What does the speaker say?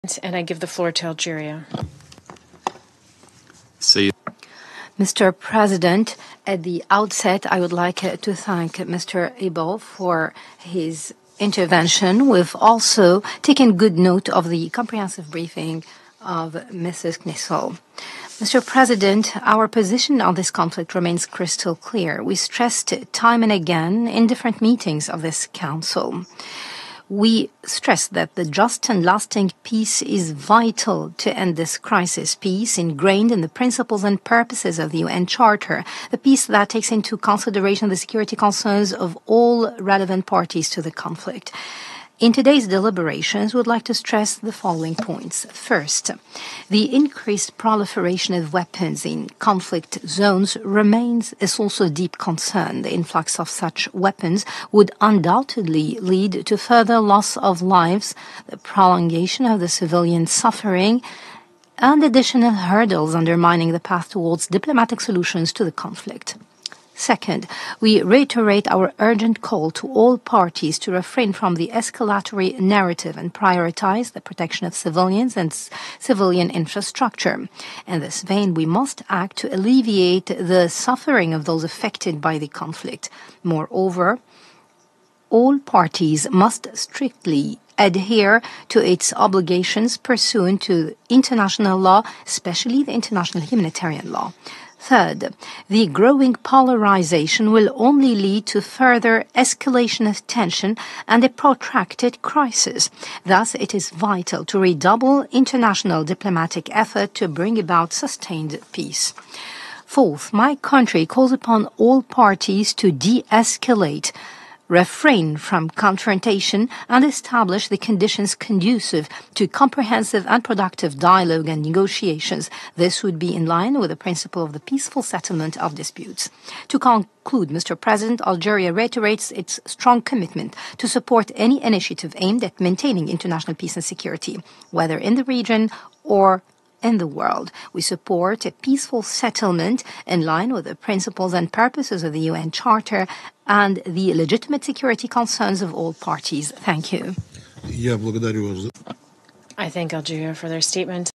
And I give the floor to Algeria. Mr. President, at the outset, I would like to thank Mr. Abel for his intervention. We've also taken good note of the comprehensive briefing of Mrs. Knissel. Mr. President, our position on this conflict remains crystal clear. We stressed time and again in different meetings of this Council. We stress that the just and lasting peace is vital to end this crisis. Peace ingrained in the principles and purposes of the UN Charter, the peace that takes into consideration the security concerns of all relevant parties to the conflict. In today's deliberations, we would like to stress the following points. First, the increased proliferation of weapons in conflict zones remains a source of deep concern. The influx of such weapons would undoubtedly lead to further loss of lives, the prolongation of the civilian suffering, and additional hurdles undermining the path towards diplomatic solutions to the conflict. Second, we reiterate our urgent call to all parties to refrain from the escalatory narrative and prioritize the protection of civilians and civilian infrastructure. In this vein, we must act to alleviate the suffering of those affected by the conflict. Moreover, all parties must strictly adhere to its obligations pursuant to international law, especially the international humanitarian law. Third, the growing polarization will only lead to further escalation of tension and a protracted crisis. Thus, it is vital to redouble international diplomatic effort to bring about sustained peace. Fourth, my country calls upon all parties to de-escalate, refrain from confrontation, and establish the conditions conducive to comprehensive and productive dialogue and negotiations. This would be in line with the principle of the peaceful settlement of disputes. To conclude, Mr. President, Algeria reiterates its strong commitment to support any initiative aimed at maintaining international peace and security, whether in the region or in the world. We support a peaceful settlement in line with the principles and purposes of the UN Charter and the legitimate security concerns of all parties. Thank you. I thank Algeria for their statement.